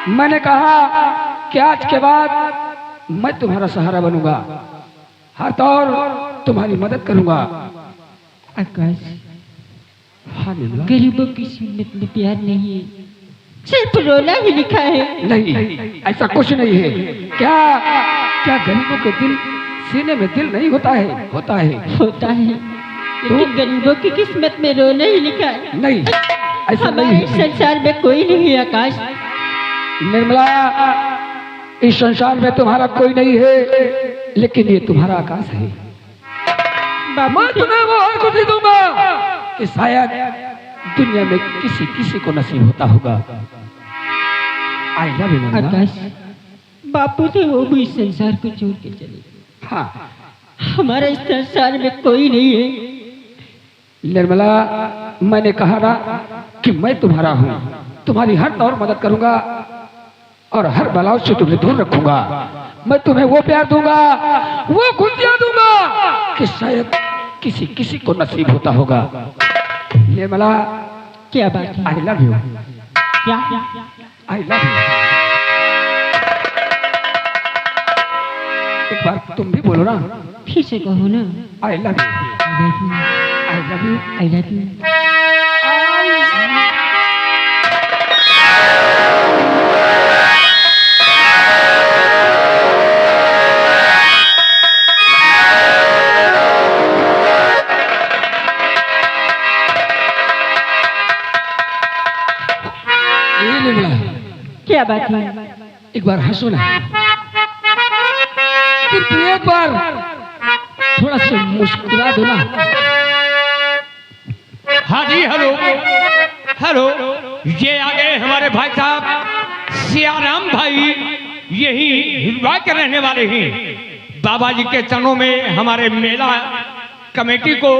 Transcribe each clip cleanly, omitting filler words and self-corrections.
मैंने कहा कि आज के बाद मैं तुम्हारा सहारा बनूंगा, हर तौर तुम्हारी मदद करूंगा। आकाश, हाँ निर्मला। गरीबों की सुन्नत में प्यार नहीं है, सिर्फ रोना ही लिखा है। नहीं, ऐसा कुछ नहीं है। क्या क्या गरीबों के दिल सीने में दिल नहीं होता है? होता है, होता है, लेकिन गरीबों की किस्मत में रोना ही लिखा है। नहीं, ऐसा नहीं हमारे है। संसार में कोई नहीं है आकाश। निर्मला, इस संसार में तुम्हारा कोई नहीं है, लेकिन ये तुम्हारा आकाश है। मैं तुम्हें वो हर खुशी दूंगा कि शायद दुनिया में किसी किसी को नसीब होता होगा। I love you Nirmala. Akash, बापू थे वो भी इस संसार को छोड़ के चले गए। हाँ हमारा इस संसार में कोई नहीं है। निर्मला, मैंने कहा ना कि मैं तुम्हारा हूँ, तुम्हारी हर तौर मदद करूंगा और हर बलाओं से तुम्हें दूर रखूंगा। मैं तुम्हें वो प्यार दूंगा, वो खुशियां दूंगा कि शायद किसी किसी को नसीब होता होगा। निर्मला, क्या बात है? I love you. क्या? I love you. एक बार तुम भी बोलो ना। फिर से कहो ना। आई love you. I love you. I love you. क्या बात है? एक बार हंसो ना, सिर्फ एक बार थोड़ा सा मुस्कुरा दो ना। हाँ जी, हेलो हेलो, ये आ गए हमारे भाई साहब सियाराम भाई, यही हिलवा के रहने वाले हैं। बाबा जी के चरणों में हमारे मेला कमेटी को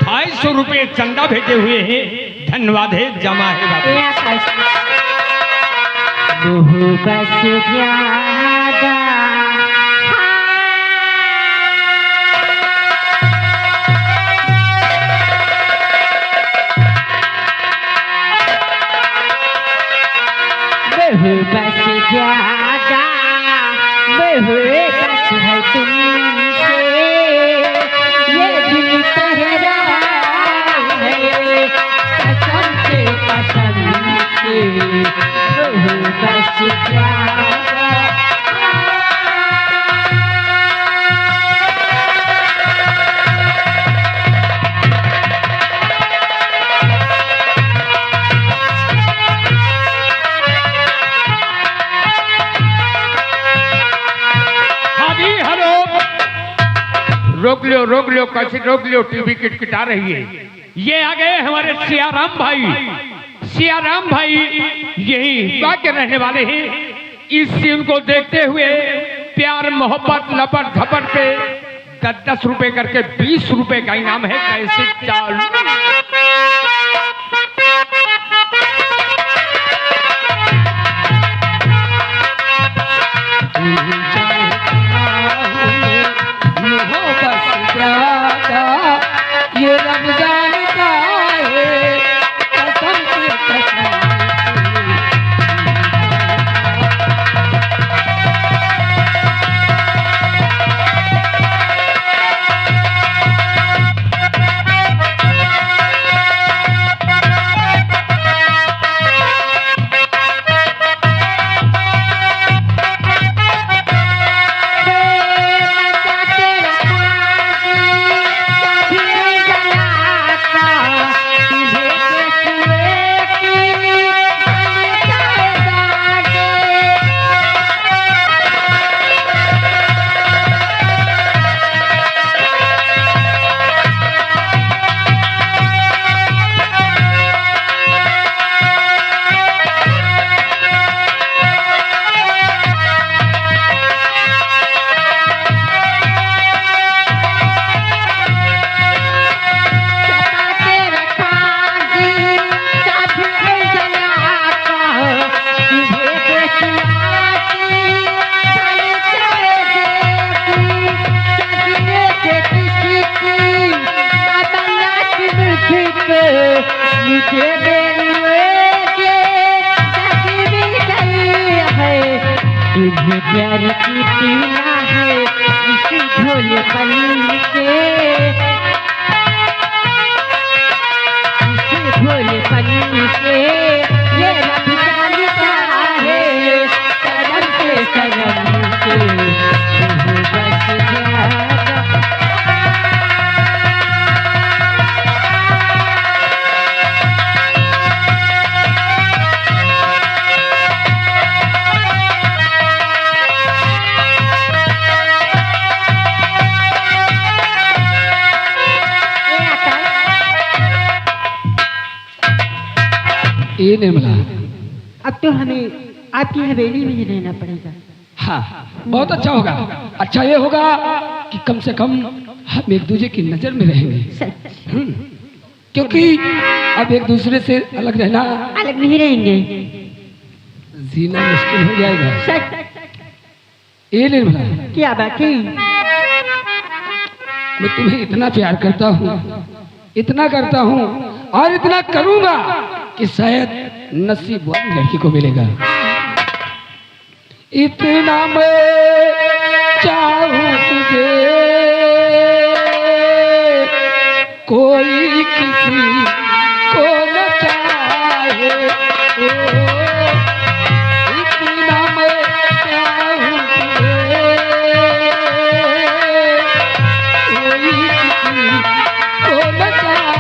250 रुपये चंदा भेजे हुए हैं। धन्यवाद है, जमा है बाबा। बस ज्यादा बस ज्यादा बस है तुमसे, ये दिल कह रहा है कसम से बस ज्यादा। रोक लो कैसे रोक लो, टीवी किटकिटा रही है। ये आ गए हमारे सियाराम भाई। सियाराम भाई यही हिलवा के रहने वाले हैं। इस सीन को देखते हुए प्यार मोहब्बत लपट झपट पे 10-10 रुपए करके 20 रुपए का इनाम है। कैसे चालू ये रमजान का है, कसम से कसम। तुझे प्यार की पीना है इस झोले पनी के, इस झोले पनी के ये रब जानता है करम से करम के तुझे बस ज्यादा। ये निर्मला, अब तो हमें आपकी हवेली में ही रहना पड़ेगा। हाँ बहुत अच्छा होगा। अच्छा ये होगा कि कम से कम हम एक दूसरे की नजर में रहेंगे। सच क्योंकि अब एक दूसरे से अलग रहना, अलग नहीं रहेंगे। जीना मुश्किल हो जाएगा। सच ये निर्मला, क्या बात है? मैं तुम्हें इतना प्यार करता हूँ, इतना करता हूँ और इतना करूंगा कि शायद नसीब वाली लड़की को मिलेगा। इतना मैं चाहूं तुझे कोई किसी को न चाहे, इतना मैं चाहूं तुझे कोई किसी को न चाहे।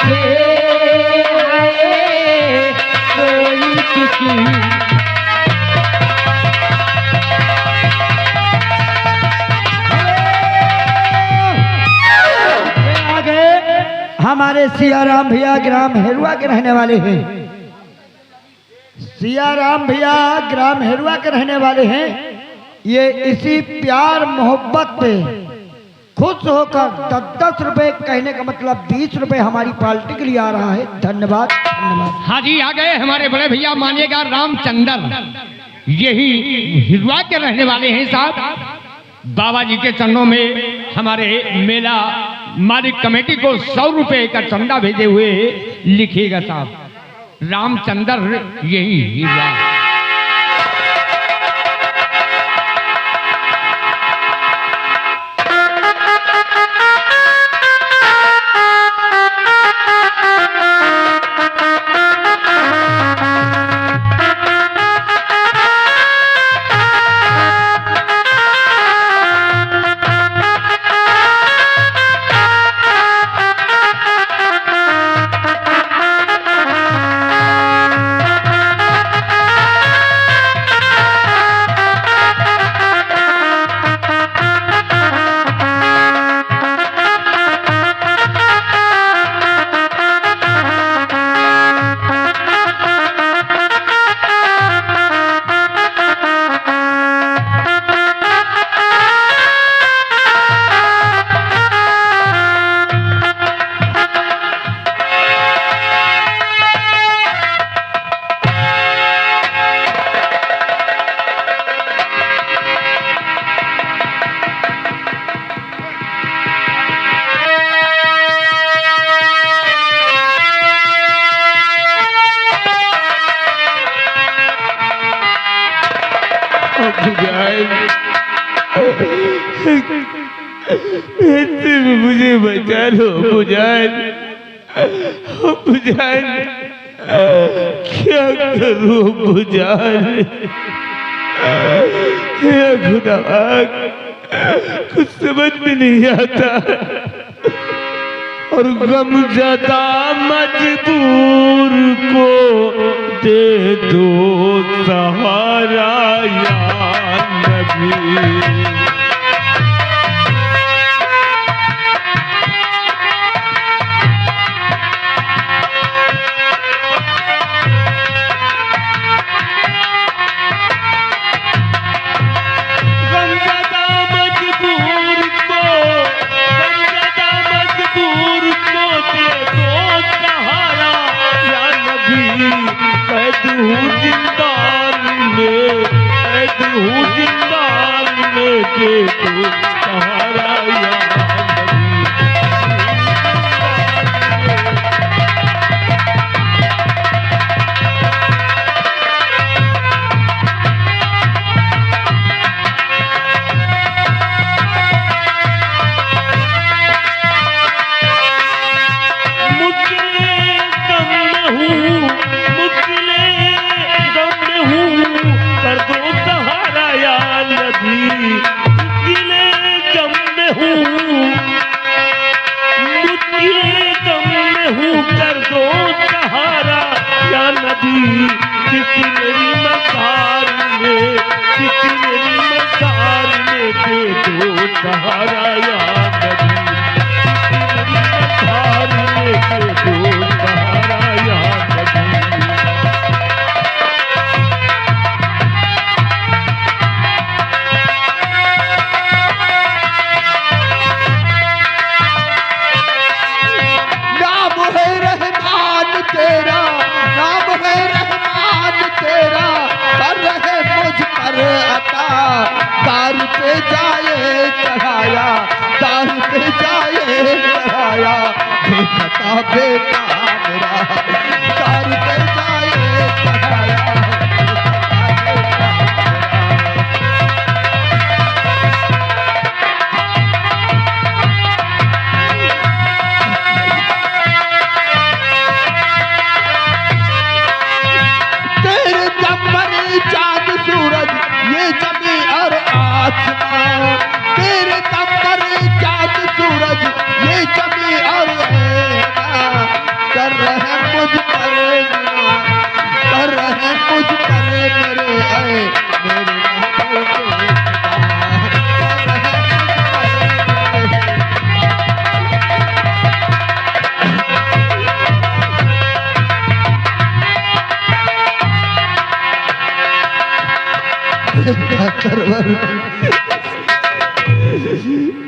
देखे आए कोई किसी हमारे सियाराम भैया ग्राम हेरुआ के रहने वाले हैं। सियाराम भैया ग्राम हेरुआ के रहने वाले हैं। ये इसी प्यार मोहब्बत पे खुश होकर 10-10 रुपए, कहने का मतलब 20 रुपए हमारी पार्टी के लिए आ रहा है। धन्यवाद धन्यवाद। हाँ जी, आ गए हमारे बड़े भैया मानिएगा रामचंद्र, यही हिरवा के रहने वाले हैं साहब। बाबा जी के चरणों में हमारे मेला मालिक कमेटी को 100 रुपए का चंदा भेजे हुए लिखिएगा साहब। रामचंद्र यही हिरवा। मुझे बचा लो बुझान, बुझान क्या करूं बुझान, खुदा कुछ समझ में नहीं आता और गम ज्यादा मजबूर को दे दो सहारा या नबी। सरवर,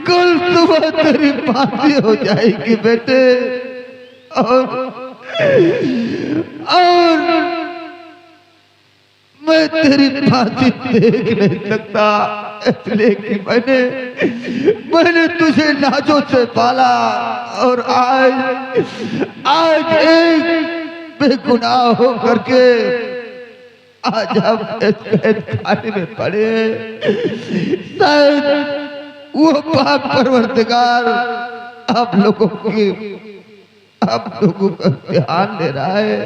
कल सुबह तेरी फांसी हो जाएगी बेटे। और मैं तेरी फांसी देख नहीं सकता, इसलिए कि मैंने तुझे नाजों से पाला और आज एक बेगुनाह हो करके आज हम कैद खाने में पड़े। शायद वो पाक परवरदिगार आप लोगों का ध्यान ले रहा है,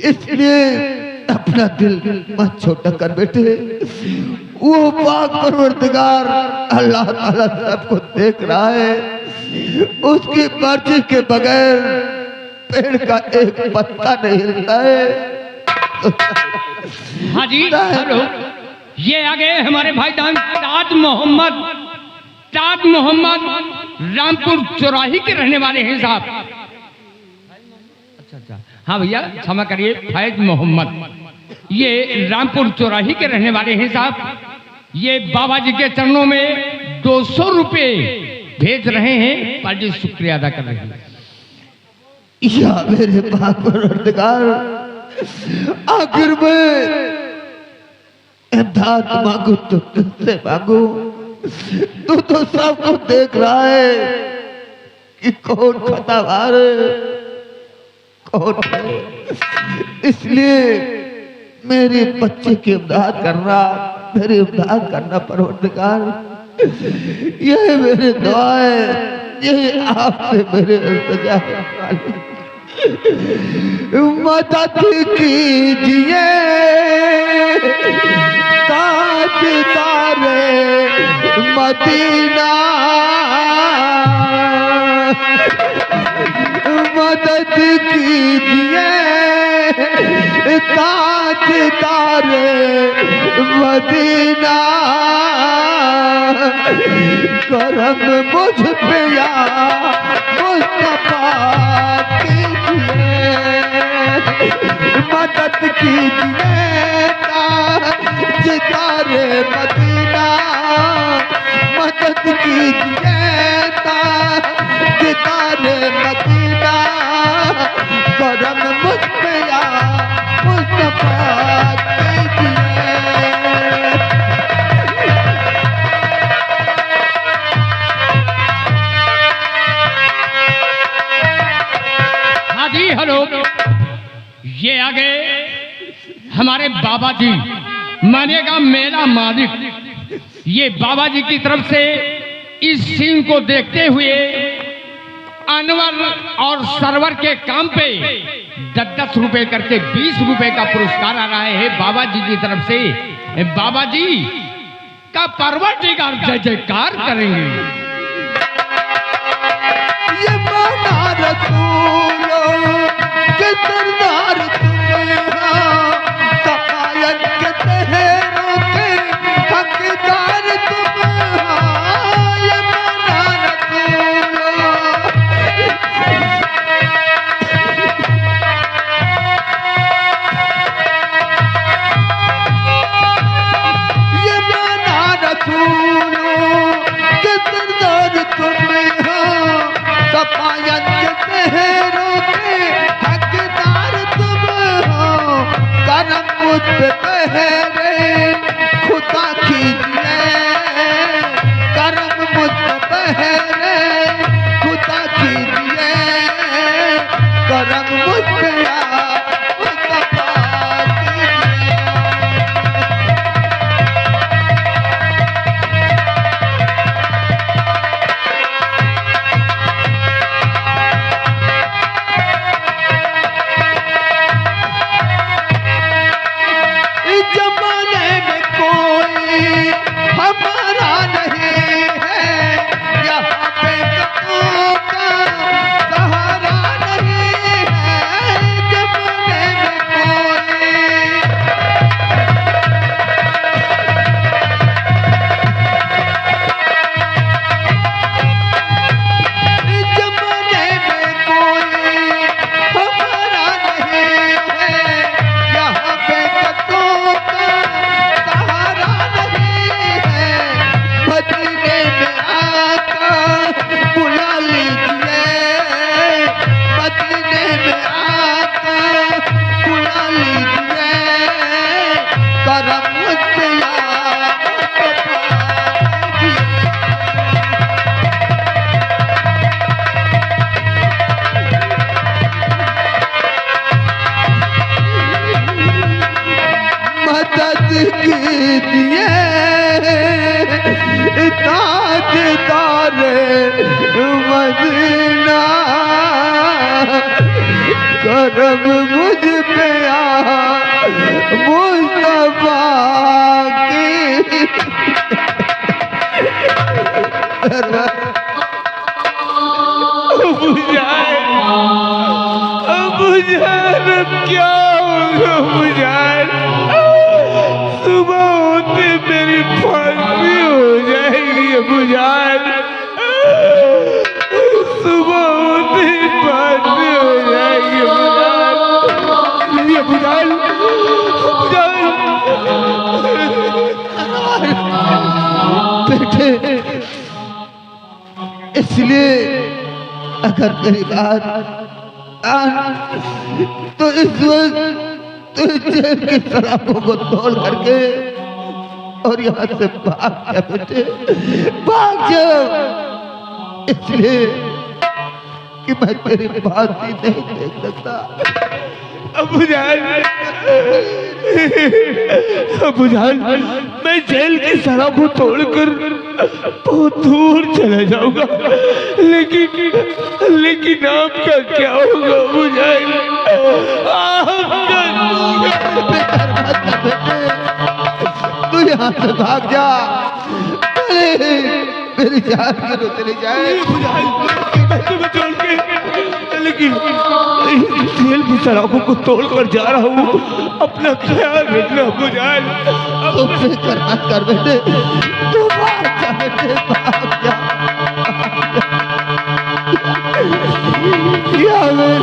इसलिए अपना दिल मत छोटा कर बेटे। वो पाक परवरदिगार अल्लाह ताला सबको देख रहा है, उसकी मर्जी के बगैर पेड़ का एक पत्ता नहीं हिलता है। हाँ जी, हेलो, ये आ गए हमारे भाईजान ताज मोहम्मद रामपुर चौराही के रहने वाले हैं साहब। अच्छा, हाँ भैया क्षमा करिए, फैज मोहम्मद, ये रामपुर चौराही के रहने वाले हैं साहब। ये बाबा जी के चरणों में 200 रुपए भेज रहे हैं, पार्टी शुक्रिया अदा कर रही है। या मेरे पाक परवरदिगार, आखिर में इमदाद मांगू तो तुझसे मांगू, तू तो सबको देख रहा है कि कौन खतावार है कौन है, इसलिए मेरे बच्चे की इमदाद करना परवरदिगार, यही मेरी दुआ है, यही आपसे मेरे इल्तिजा है। मदद कीजिए ताजदारे मदीना, मदद कीजिए ताजदारे मदीना, करम मुझ पे या मुस्तफा मदद कीजिए ताजदारे मदीना, मदद कीजिए ताजदारे मदीना, करम मुझ पे या मुस्तफा कीजिए। हाँ जी, हेलो, ये आ गए हमारे बाबा जी, मानेगा मेरा मालिक। ये बाबा जी की तरफ से इस सीन को देखते हुए अनवर और सरवर के काम पे 10-10 रुपए करके 20 रुपए का पुरस्कार आ रहा है बाबा जी की तरफ से। बाबा जी का परवरदिगार जय जयकार करेंगे। ये माना रसूलों के सरदार सफायत के तहरों के हकदार तुम, ये माना रसूलों, ये माना रसूलों के सरदार तुम हो, सफायत के तहरों के हकदार तुम हो, करम मुझ पे पहरे खुदा कीजिए, करम मुझ पे पहरे खुदा कीजिए, करम मुझ पे या मुस्तफा कीजिए। इस जमाने में कोई हमारा नहीं है, यहाँ पे कौन का सहारा नहीं है, करम मुझ पे मुस्तफा की। अब क्या होगा मुझे? सुबह होते मेरी फांसी हो जाएगी बुझार। सुबह होते फांसी हो जाएगी बुझार। बेटे, इसलिए अगर मेरी बात तो इस वक्त तो जेल की सलाखों को तोड़ करके और यहाँ से भाग जा बेटे, भाग जाओ। इसलिए कि मैं तेरी बात ही नहीं देख सकता। अबुजान, मैं जेल की सलाह को तोड़कर बहुत दूर चला जाऊंगा, लेकिन आपका क्या होगा अबुजान? तू यहाँ से भाग जा, मेरी जान की तो चली जाए। छोड़ के, लेकिन जेल की सलाखों को तोड़कर जा रहा हूँ। अपना ख्याल रखना अबुजान। तू फिक्र मत कर बेटे, तू भाग जा बेटे, भाग जा। या मेरे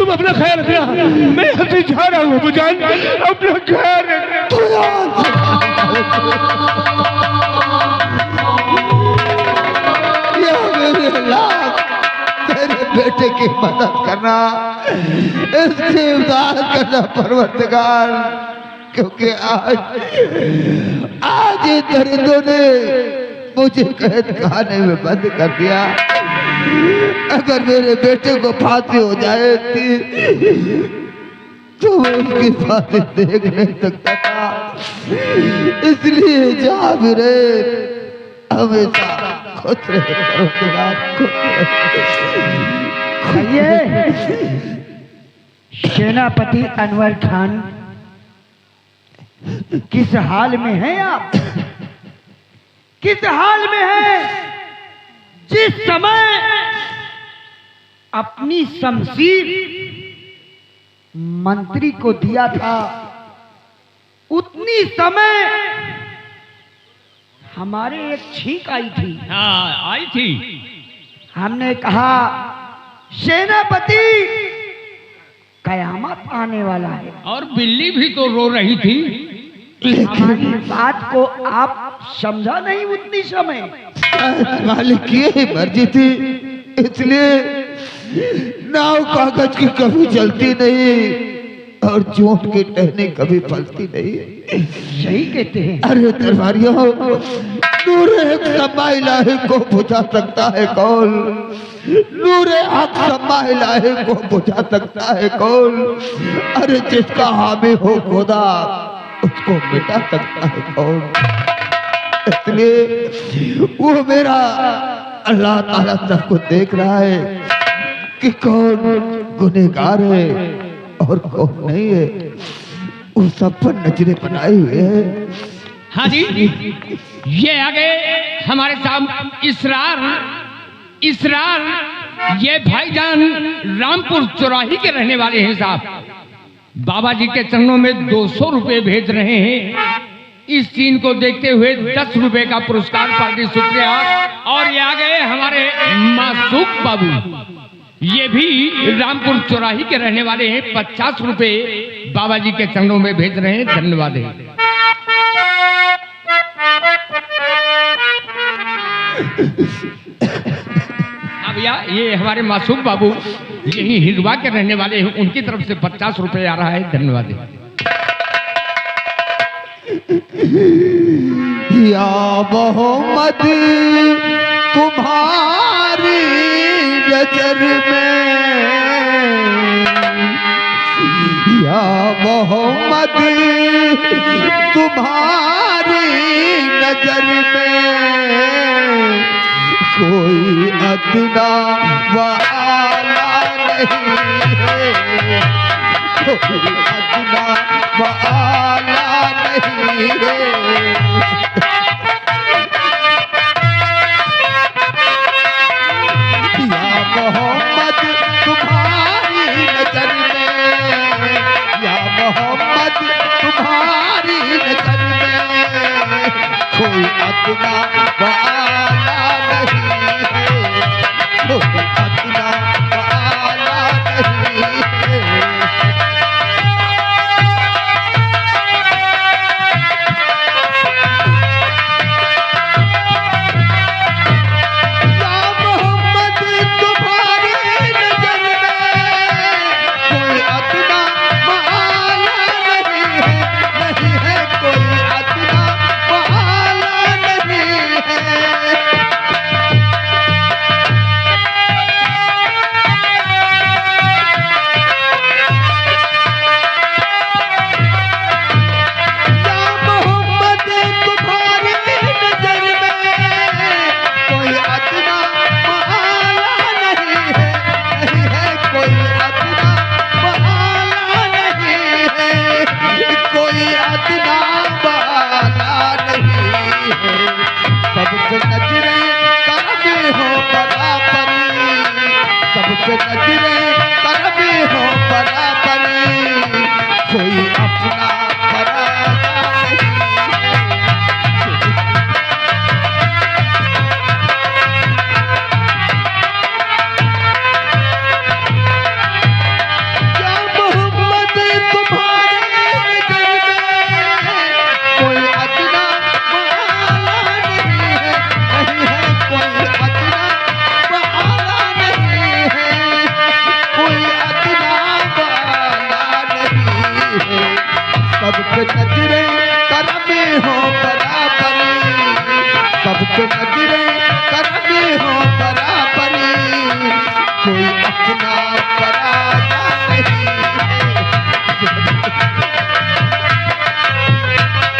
अपना ख्याल रखना। मैं यहाँ से जा रहा हूँ अबुजान, अपना ख्याल रखना। तेरे बेटे की मदद करना, इसकी इमदाद करना परवरदिगार, क्योंकि आज ये दरिंदों ने मुझे कैद खाने में बंद कर दिया। अगर मेरे बेटे को फांसी हो जाए तो मैं उसकी फांसी देख नहीं सकता था। इसलिए जा भी रहे, हमेशा खुश रहे। सेनापति अनवर खान, किस हाल में हैं आप? किस हाल में हैं? जिस समय अपनी शमशीर मंत्री को दिया था, उतनी समय हमारे एक छींक आई थी। हाँ, आई थी। हमने कहा सेनापति कयामत आने वाला है, और बिल्ली भी तो रो रही थी। हमारी बात को आप समझा नहीं उतनी समय। मालिक की यही मर्जी थी, इसलिए नाव कागज की कभी चलती नहीं और झूठ की टहनी कभी फलती नहीं। सही कहते हैं। अरे दरबारियों, नूरे हक समा इलाही को बुझा सकता है कौन? नूरे हक समा इलाही को बुझा सकता है कौन? अरे जिसका हामी हो खुदा, उसको मिटा सकता है कौन? इसलिए वो मेरा अल्लाह ताला सबको देख रहा है कि कौन गुनहगार है और कौन नहीं है। वो सब पर नजरें बनाए हुए है। हाँ जी, ये आगे हमारे साथ इसरार ये भाईजान रामपुर चौराही के रहने वाले हैं साहब। बाबा जी के चरणों में 200 रुपए भेज रहे हैं। इस सीन को देखते हुए 10 रुपए का पुरस्कार पार्टी शुक्रिया। और ये आ गए हमारे मासूक बाबू, ये भी रामपुर चौराही के रहने वाले हैं। 50 रुपए बाबा जी के चरणों में भेज रहे हैं। धन्यवाद है। हाँ भैया, ये हमारे मासूक बाबू यही हिरवा के रहने वाले हैं, उनकी तरफ से 50 रुपए आ रहा है। धन्यवाद है। या मोहम्मद तुम्हारी नजर में, या मोहम्मद तुम्हारी नजर में कोई अदना व आला नहीं है, कोई अदना व आला नहीं है। या मोहम्मद तुम्हारी नजर में, या मोहम्मद तुम्हारी नजर में कोई अदना व आला नहीं है, कोई अदना व आला नहीं है। सबके नजरें करमे हो बराबरी, सबके नजरें करमे हो बराबरी, कोई अपना पराया नहीं है। या मोहम्मद तुम्हारे नजर में कोई अदना सबके नजरें करमे हो बराबरी, सबके नजरें करमे हो बराबरी, कोई अपना पराया नहीं है।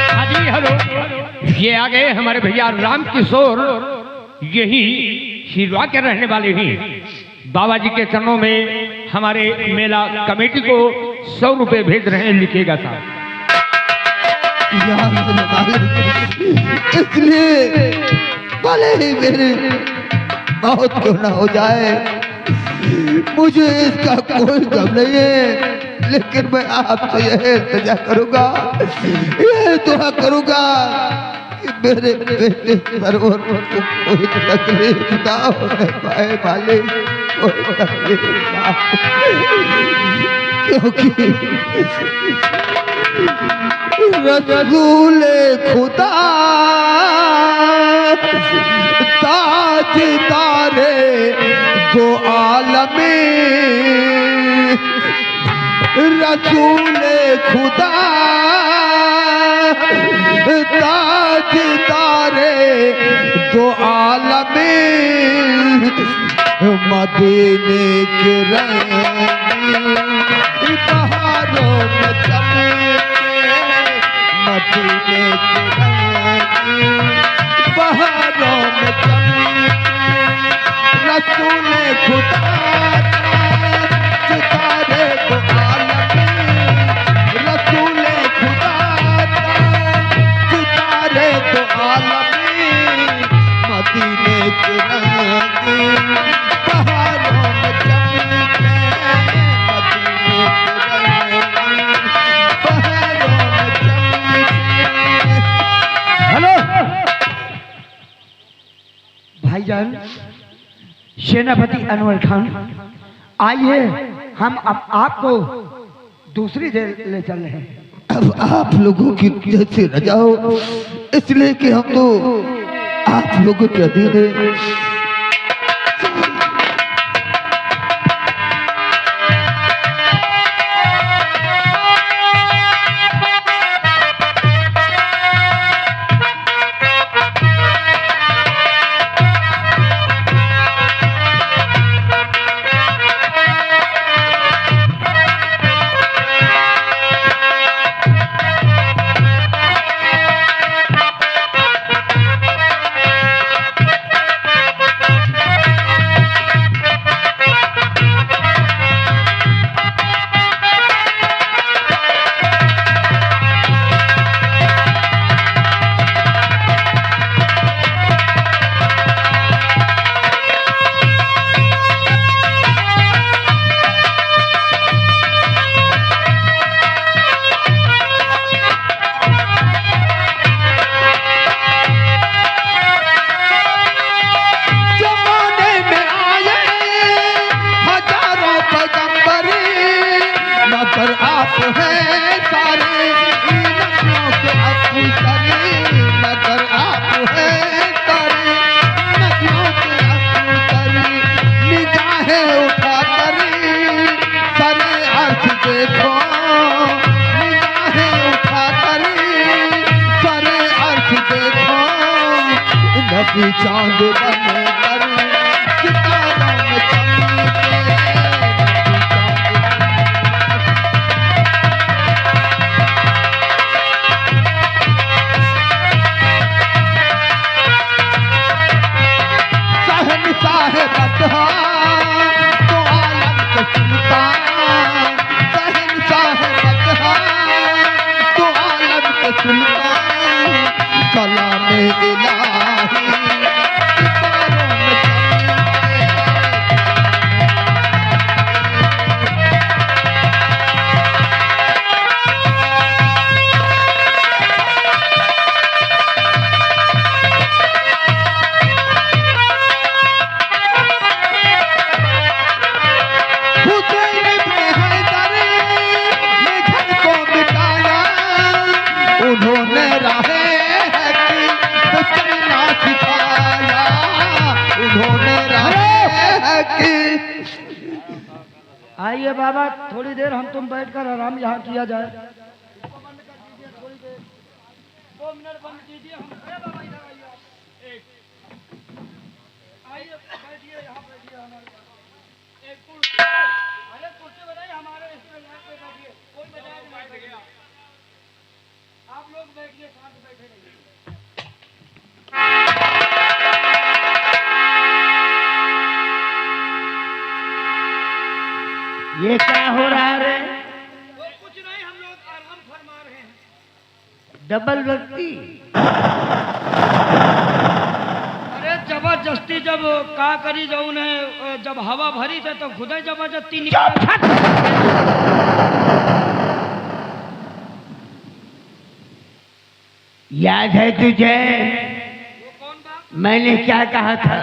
हाँ जी हेलो, ये आ गए हमारे भैया राम किशोर, यही हिरवा के रहने वाले ही। बाबा जी के चरणों में हमारे मेला कमेटी को 100 रुपए भेज रहे हैं, लिखिएगा साहब। इसलिए भले ही मेरी मौत क्यों ना हो जाए, मुझे इसका कोई गम नहीं है, लेकिन मैं आपसे यह इल्तिजा करूंगा, यह दुआ करूंगा कि मेरे बेटे सरवर को कोई तकलीफ ना होने पाए मालिक, कोई तकलीफ ना हो। क्योंकि रसूल खुदा ताजदारे दो आलमे, रसूल खुदा ताजदारे दो आलमे, मदीने के रंगी बहारों में चमके, मदीने के रंगी बहारों में चमके, रसूल खुदा ताजदारे दो आलमे, रसूल खुदा ताजदारे दो आलमे, मदीने के रंगी बहारों में चमके, मदीने के रंगी बहारों में चमके। हेलो भाईजान, सेनापति अनवर खान, आइए हम अब आपको दूसरी जेल ले चल रहे हैं। अब आप लोगों की जैसे रजा हो, इसलिए कि हम तो आप लोगों के अधीन हैं। नदी चांद बनकर सितारों में चमके, शहंशाह बदहा तो आलम के सुल्तान, शहंशाह बदहा तो आलम के सुल्तान, कलाम इलाही सितारों में चमके। हुसैन इब्न हैदर ने घर को मिटाया, उन्होंने राहे हक़ पे चलना सिखाया, उन्होंने राहे हक़। आइए बाबा, थोड़ी देर हम तुम बैठकर आराम यहाँ किया जाए। ये क्या हो रहा है रे? कुछ नहीं, हम लोग आराम फरमा रहे हैं। डबल गलती। अरे जबरदस्ती जब का करी जाऊ ने, जब हवा भरी थे तो खुद ही जबरदस्ती निकल। याद है तुझे कौन बात? मैंने क्या कहा था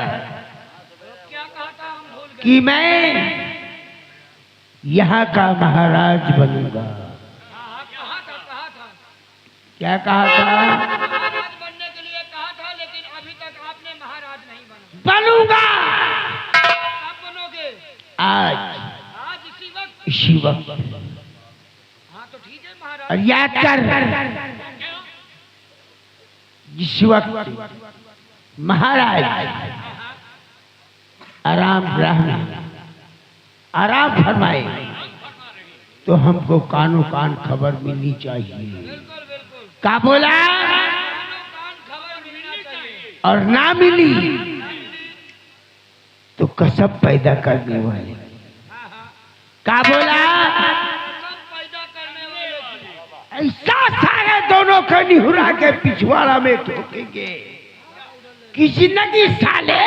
क्या कहा था? हम भूल गए। कि मैं यहाँ का महाराज बनूंगा। कहा था क्या कहा था? महाराज बनने के लिए कहा था, लेकिन अभी तक आपने महाराज नहीं बना। बनूंगा कब बनोगे? आज आज इसी वक्त? इसी वक्त। हाँ तो ठीक है महाराज। और याद कर, जिस वक्त महाराज आराम फरमाए तो हमको कानों कान खबर मिलनी चाहिए। बिल्कुल बिल्कुल। क्या बोला? कान खबर मिलनी चाहिए। और ना मिली तो कसम पैदा करने वाले। क्या बोला? सब पैदा करने वाले। ऐसा सारे दोनों का निहुरा के पिछवाड़ा में ठोकेंगे कि जिंदगी साले।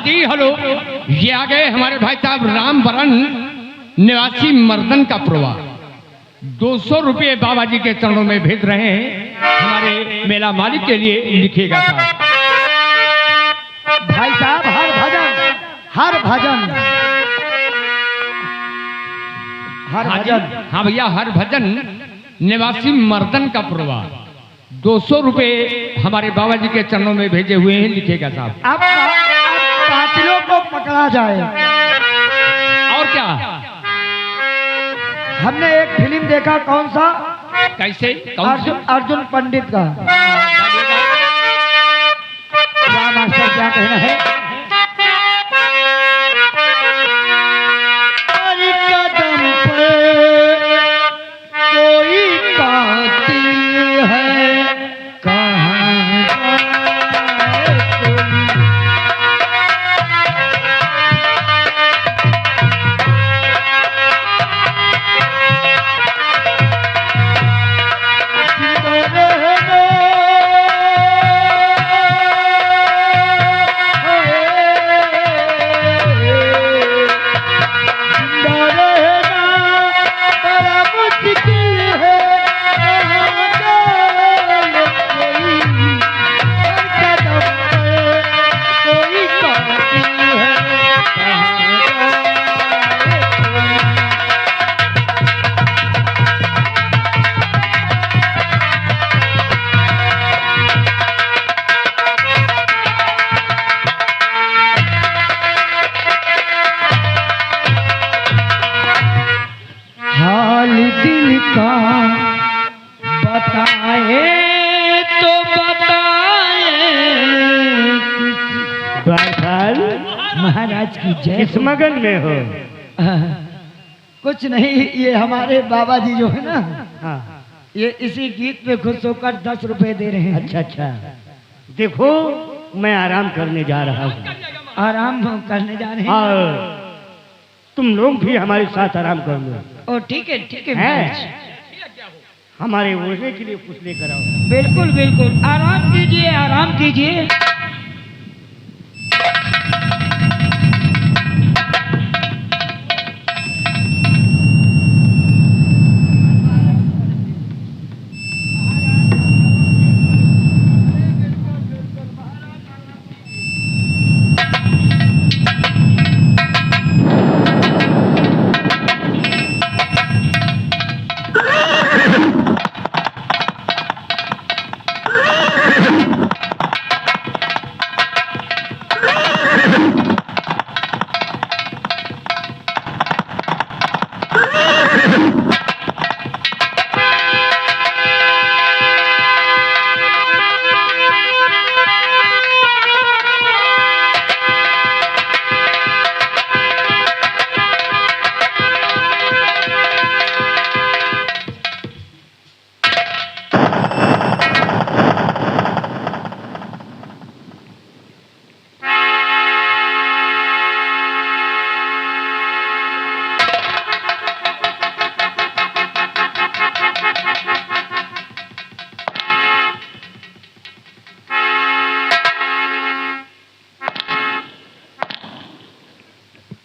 जी हेलो, ये आ गए हमारे भाई साहब राम बरन निवासी मर्दन का प्रवाह। 200 रुपये बाबा जी के चरणों में भेज रहे हैं हमारे मेला मालिक के लिए। लिखिएगा साहब। भाई साहब, हर भजन हर भजन हर हाँ जी, भजन। हाँ भैया, हर भजन निवासी मर्दन का प्रवाह 200 रुपये हमारे बाबा जी के चरणों में भेजे हुए हैं। लिखिएगा साहब। अब कातिलों को पकड़ा जाए। और क्या? हमने एक फिल्म देखा, कौन सा? कैसे? कौन सी? अर्जुन पंडित का। क्या मास्टर, क्या कहना है? हर कदम पे कोई कातिल है, कहाँ जाए कोई। Oh बाल महाराज की जय किस मगन में हो? कुछ नहीं, ये हमारे बाबा जी जो है ना, हाँ ये इसी गीत पे खुश होकर 10 रुपए दे रहे हैं। अच्छा अच्छा, देखो मैं आराम करने जा रहा हूँ आराम करने जा रहे हैं। और तुम लोग भी हमारे साथ आराम कर लो। ओ ठीक है हैं? महाराज। हमारे ओढ़ने के लिए कुछ लेकर आओ। बिल्कुल बिल्कुल, आराम कीजिए आराम कीजिए।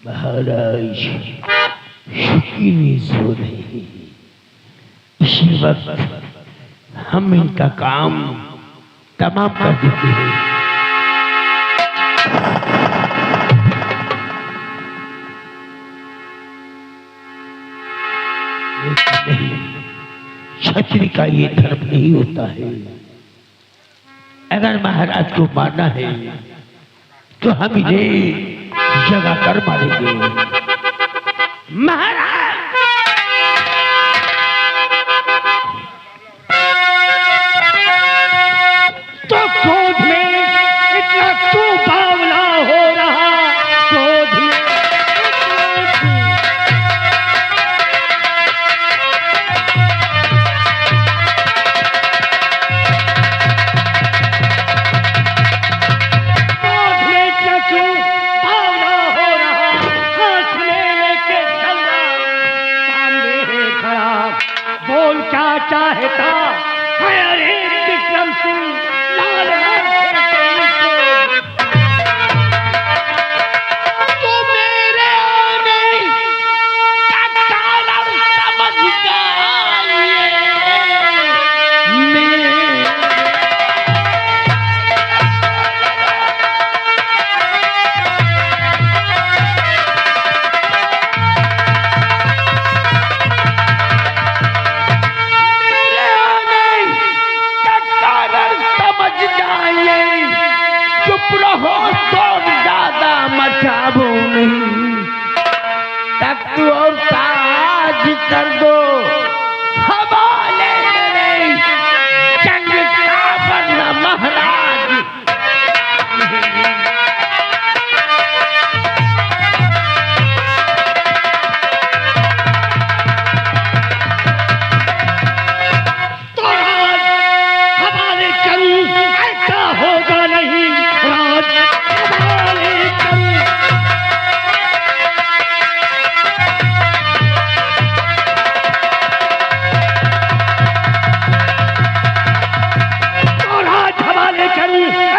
महाराज शकीनी सो रही, इसी वक्त हम इनका काम तमाम कर देते हैं। नहीं, क्षत्रिय का ये धर्म नहीं होता है। अगर महाराज को मारना है तो हम इन्हें जगा कर मारेंगे। महाराज तो क्रोध में इतना क्यों बावला हो रहा? क्रोध में चाहता है अरे विक्रम सिंह लाल तो मेरे आने का कारण समझ जाइए। रहो तो ज्यादा मचाबो नहीं, तख्त और ताज कर दो हवाले मेरे, जंग का वरना महाराज। तो राज हवाले करूं ऐसा होगा नहीं।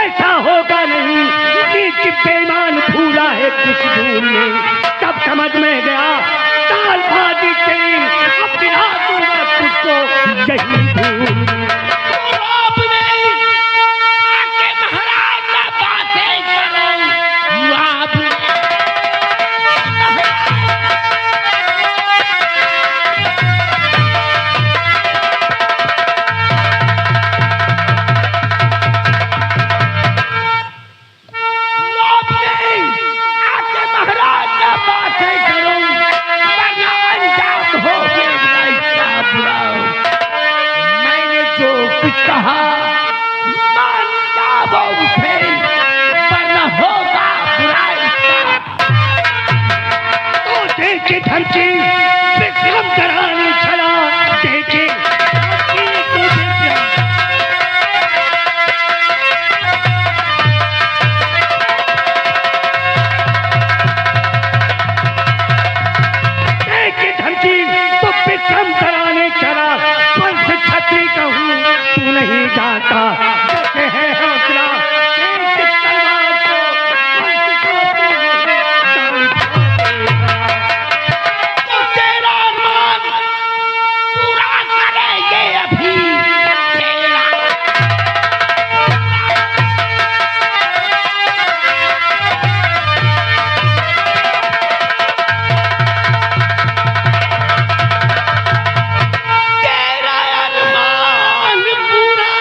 ऐसा होगा नहीं, नीच बेईमान भूला है कुछ दूर में, तब समझ में गया चालबाजी तेरी, अब गिरा दूंगा तुझको यही धूल में। आके महाराज ना बातें करो, आके धमकी विक्रम कराने चला, देखे धमकी तो विक्रम कराने चला। पंच छत्री कहूँ तू नहीं जानता, जैसे है हौसला तलवार को पंच को तो तेरा मान पूरा करेंगे अभी तेरा। तेरा अरमान पूरा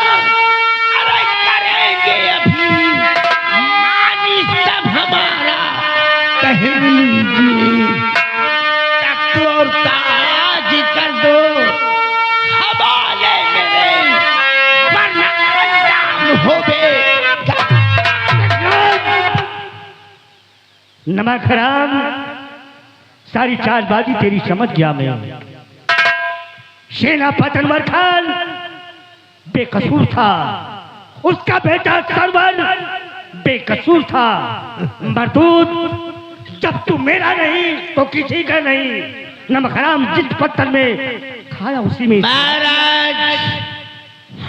अरे करेंगे अभी, मानी सब हमारा कह लीजिए। तख्त और ताज कर दो हवाले मेरे, वरना अंजाम होबेगा। नमक हराम, सारी चालबाजी तेरी समझ गया मैं। सेनापति खान बेकसूर था, उसका बेटा सरवर बेकसूर था। मरदूद, जब तू मेरा नहीं तो किसी का नहीं। नमक हराम जिस पत्थर में खाया उसी में। महाराज,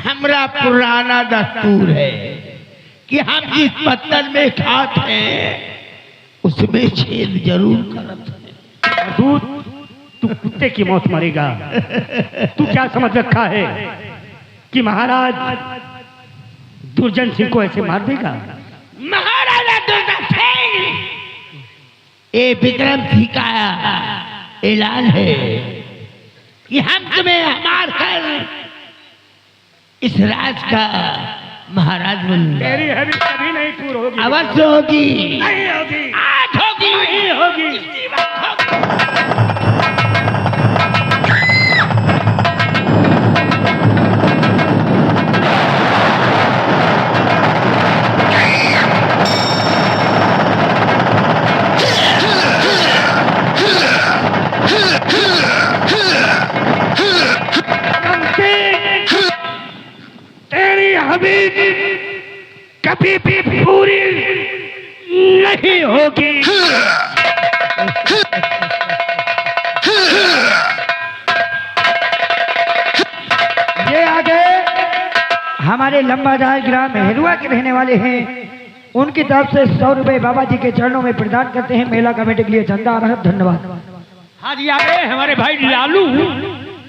हमरा पुराना दस्तूर है कि हम जिस पत्थर में खाते हैं उसमें छेद जरूर करते हैं। मरदूद, तू कुत्ते की मौत मरेगा। तू क्या समझ रखा है कि महाराज दुर्जन सिंह को ऐसे मार देगा? महाराजा दुर्जन सिंह, ये विक्रम सिंह का ऐलान है कि हम तुम्हें मार कर इस राज का महाराज बनेंगे। तेरी हरी कभी नहीं पूरी होगी। अवश्य होगी, नहीं होगी, आज होगी, नहीं होगी। इसी वक्त होगी। तेरी हबीब कभी भी पूरी नहीं होगी। ये आगे हमारे लंबादार ग्राम हेरुआ के रहने वाले हैं, उनकी तरफ से 100 रुपए बाबा जी के चरणों में प्रदान करते हैं। मेला कमेटी के लिए चंदा आ रहा है। धन्यवाद। हाँ जी, आगे हमारे भाई लालू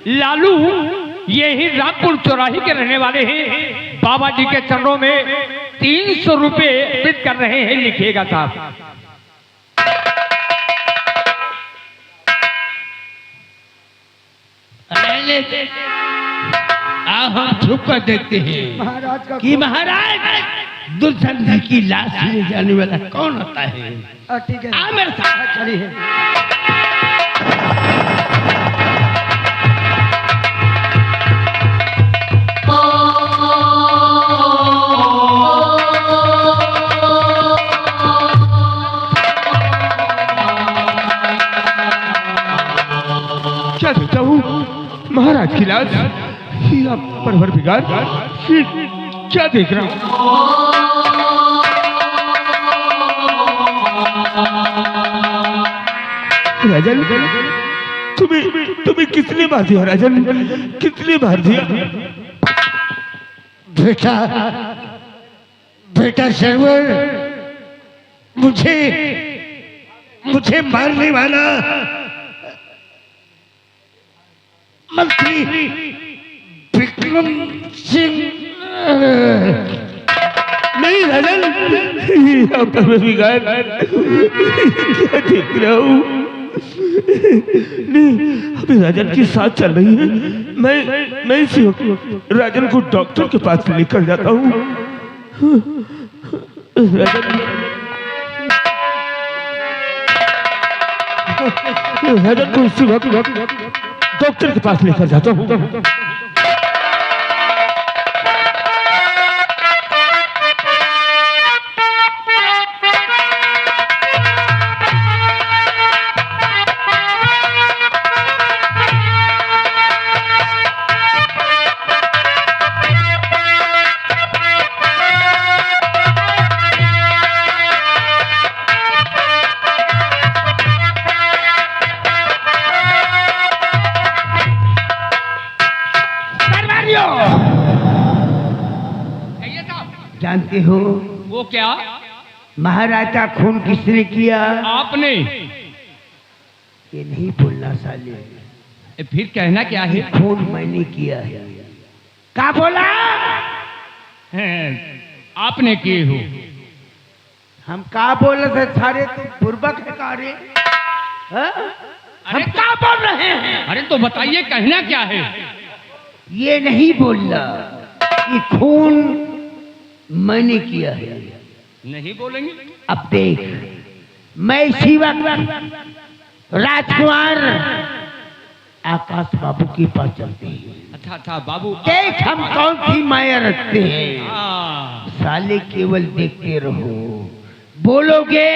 लालू यही रामपुर चौराही के रहने वाले हैं। बाबा जी के चरणों में 300 रुपए अर्पित कर रहे हैं। लिखिएगा साहब। हम छुप कर देखते हैं महाराज का कि महाराज दुर्जन की लाश ले जाने वाला कौन होता है। ठीक है, आ मेरे साथ चलिए। क्या देखता हूँ महाराज की लाश। या परवरदिगार, ये क्या देख रहा हूँ? राजन, तुम्हें किसने मार दिया? राजन, किसने मार दिया? बेटा बेटा सरवर, मुझे मारने वाला मंत्री विक्रम सिंह नहीं राजन, यहाँ परवरदिगार, क्या देख रहा हूँ? नहीं, अभी राजन की सांस चल रही है। मैं इसी वक्त राजन को डॉक्टर के पास लेकर जाता हूँ। राजन को इसी वक्त डॉक्टर के पास लेकर जाता हूँ। जानते हो वो क्या? महाराज का खून किसने किया? आपने। ये नहीं बोलना साले, फिर कहना क्या है? खून मैंने किया है। क्या बोला? आपने किए हो। हम क्या बोल रहे थे? सारे तो बुर्बक है कारे। हम क्या बोल रहे हैं? अरे तो बताइए कहना क्या है? ये नहीं बोलना कि खून मैंने किया है। नहीं बोलेंगे? अब देख, मैं इसी वक्त राजकुमार आकाश बाबू के पास चलते हैं। अच्छा अच्छा बाबू। देख हम कौन सी माया रखते हैं। हाँ। साले केवल देखते रहो, बोलोगे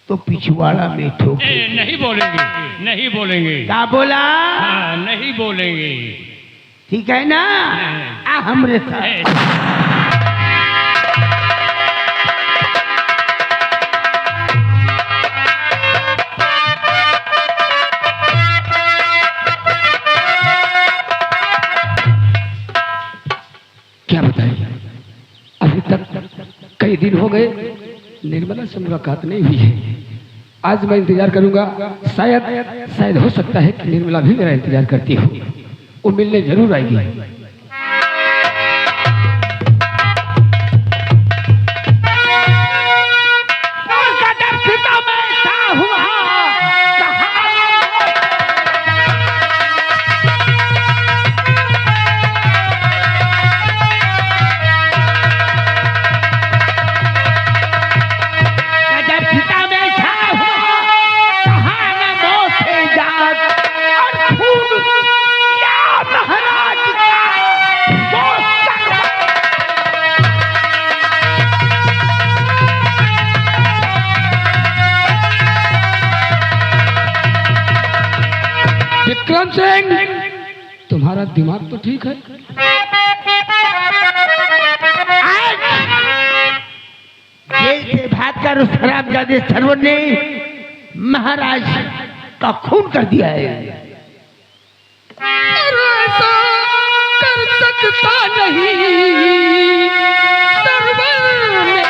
तो पिछवाड़ा में ठोके। नहीं बोलेंगे, नहीं बोलेंगे। क्या बोला? हाँ, नहीं बोलेंगे। ठीक है ना? आ हमरे साथ। क्या बताइए, अभी तक कई दिन हो गए निर्मला से मुलाकात नहीं हुई है। आज मैं इंतजार करूंगा, शायद हो सकता है कि निर्मला भी मेरा इंतजार करती हो। वो मिलने जरूर आएगी। विक्रम सिंह, तुम्हारा दिमाग तो ठीक है। जेल से भागकर उस हरामजादे सरवर ने महाराज का खून कर दिया है। ऐसा कर सकता नहीं सरवर मेरा यार।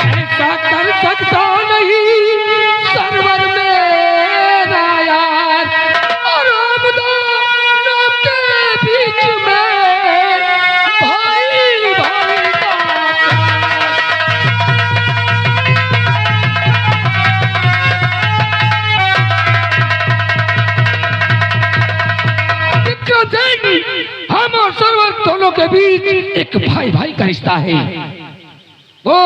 ऐसा कर सकता नहीं सरवर मेरा यार। और हम दोनों के बीच में भाई भाई का विक्रम सिंह, हम और सरवर दोनों के बीच एक भाई भाई का रिश्ता है। वो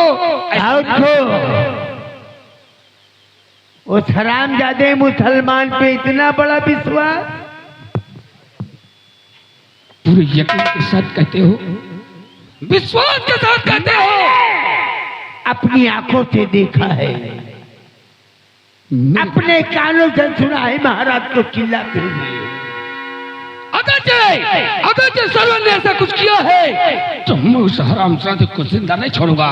उस हरामजादे मुसलमान पे इतना बड़ा विश्वास? पूरे यकीन के साथ कहते हो, विश्वास के साथ कहते हो? अपनी आंखों से देखा है, अपने कानों से सुना है महाराज को चिल्लाते हुए। अगर सरवर ने ऐसा कुछ किया है तो मैं उस हरामजादे को जिंदा नहीं छोड़ूंगा।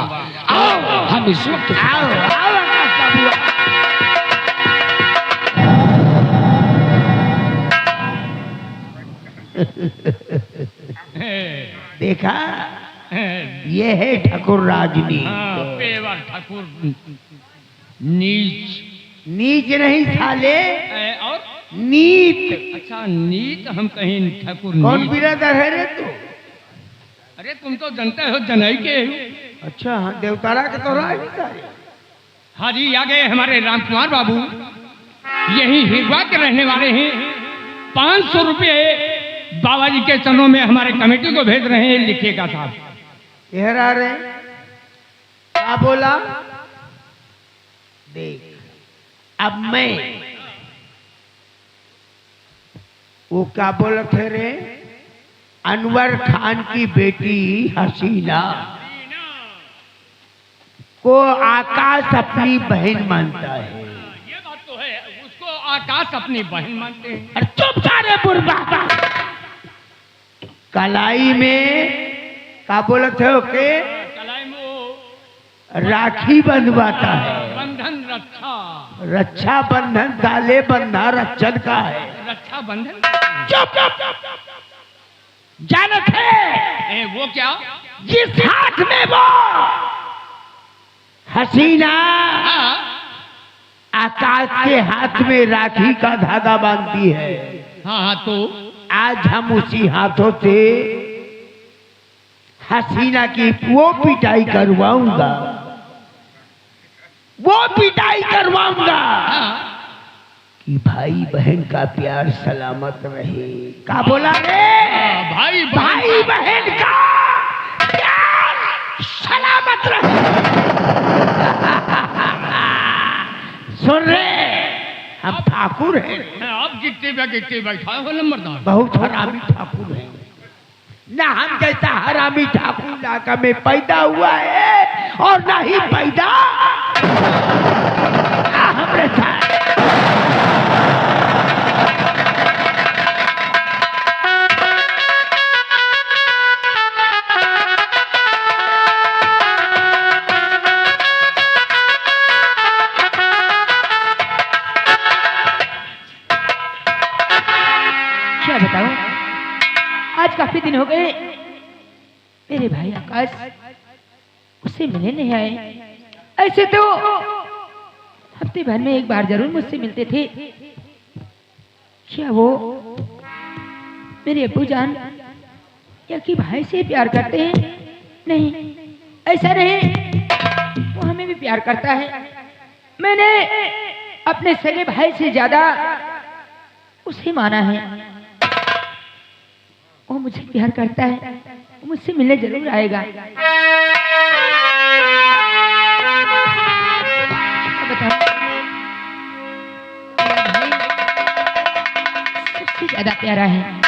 आओ हम इस वक्त आओ आकाश बाबू। देखा, ये है ठाकुर राजनीति। पेवर ठाकुर नीच। नीच नहीं साले, और नीत। अच्छा नीत हम कहीं ठाकुर कौन नीच। बिरादर है रे तू? अरे तुम तो जानते हो जनई के हो। अच्छा हाँ, देवतारा के तो राज सारे। हाँ जी, आ गए हमारे रामकुमार बाबू, यही हिरवा के रहने वाले हैं। 500 रुपये बाबा जी के चरणों में हमारे कमेटी को भेज रहे हैं, लिखिएगा साहब। इधर आ रहे, क्या बोला? देख, अब मैं वो क्या बोला थे रे? अनवर खान की बेटी हसीना को आकाश अपनी बहन मानता है। ये बात तो है, उसको आकाश अपनी बहन मानते हैं। अरे चुप सारे बुर्बा। कलाई में क्या बोला थे? ओके, कलाई में वो राखी बंधवाता है। बंधन रक्षा रक्षा बंधन ताले बंधा रक्षण का है। रक्षा बंधन। चुप जानत है वो क्या? जिस हाथ में वो हसीना हाँ आकाश के हाथ में राखी का धागा बांधती है, हाँ हाँ, तो आज हम उसी हाथों से हसीना की वो पिटाई करवाऊंगा, वो पिटाई करवाऊंगा कि भाई बहन का प्यार सलामत रहे। का बोला रे? भाई भाई बहन का प्यार सलामत रहे। सुन रहे, हम ठाकुर हैं, आप गिट्टी बैठा हो नंबरदार। बहुत हरामी ठाकुर हैं। ना हम जैसा हरामी ठाकुर इलाका में पैदा हुआ है और ना ही पैदा हमरे साथ। क्या बताऊं, आज काफी दिन हो गए मेरे भाई आकाश उससे मिलने नहीं आए। ऐसे तो हफ्ते भर में एक बार जरूर मुझसे मिलते थे। क्या वो मेरे अब्बू जान या कि भाई से प्यार करते हैं? नहीं, ऐसा नहीं, वो हमें भी प्यार करता है। मैंने अपने सगे भाई से ज्यादा उसे माना है। वो मुझे प्यार करता है, वो मुझसे मिलने जरूर आएगा। बताओ, मेरा भाई सबसे ज्यादा प्यारा है।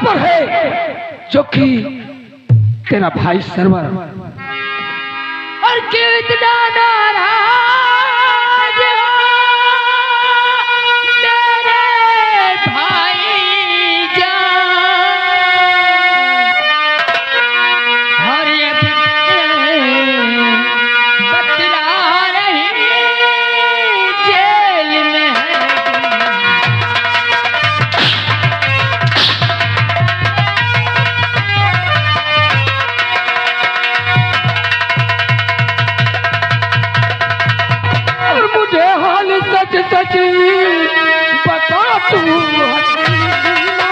पर है जो कि तेरा भाई सरवर और कितना नाराज मेरे भाई जान, और ये बतला रही जेल में है। मुझे हाल सच सच बता तू हसीना।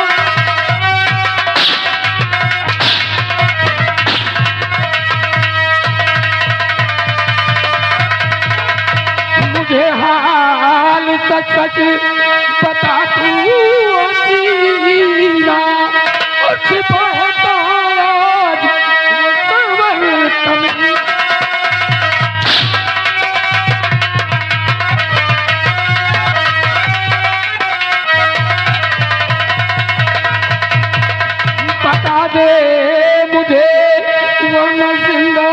मुझे हाल सच सच बता तू हसीना। और छिपा है ताज वो सरवर कमी। बता दे मुझे वरना जिंदा,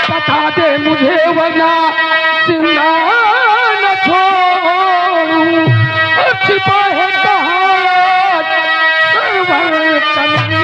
बता दे मुझे वरना जिंदा न छोड़ूं। छिपा है कहाँ सरवर कमी।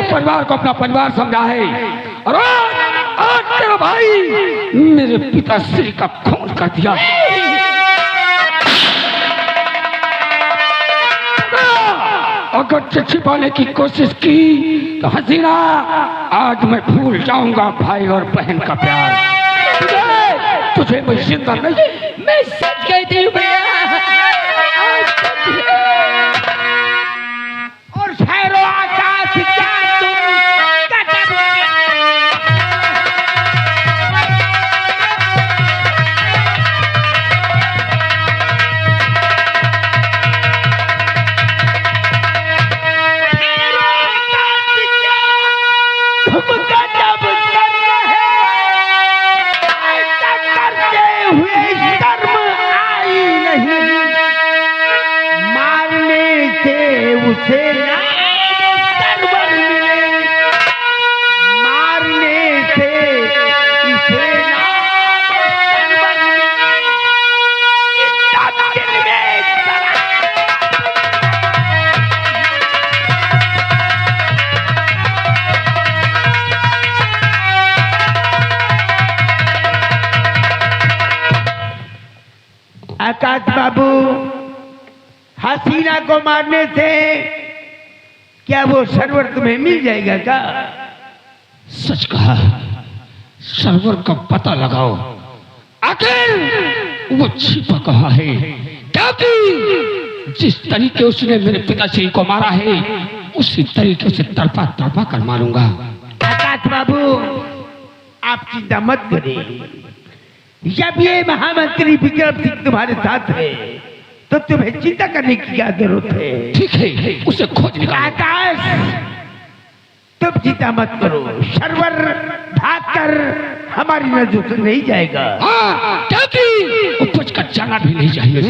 इस परिवार को अपना परिवार समझा है और आज तेरा भाई मेरे पिताश्री का खून कर दिया। अगर छिपाने की कोशिश की तो हसीना आज मैं भूल जाऊंगा भाई और बहन का प्यार। तुझे मैं जिंदा नहीं, मैं सच कहती हूँ भैया। और शहरों आकाश क्या तुम आकाश बाबू, हसीना को मारने से क्या वो सरवर तुम्हें मिल जाएगा क्या? सच कहा, सरवर का पता लगाओ। आखिर वो छिपा कहाँ है? क्योंकि जिस तरीके उसने मेरे पिताश्री को मारा है उसी तरीके से तड़पा तड़पा कर मारूंगा। आकाश बाबू, आप चिंता मत करिए। जब ये महामंत्री विक्रम सिंह तुम्हारे साथ है तो तुम्हें चिंता करने की क्या जरूरत है? ठीक है, उसे खोज निकालो। आकाश, तुम चिंता मत करो, सरवर भागकर हमारी नजर से नहीं जाएगा। हाँ, क्योंकि उपज का जाना भी नहीं चाहिए।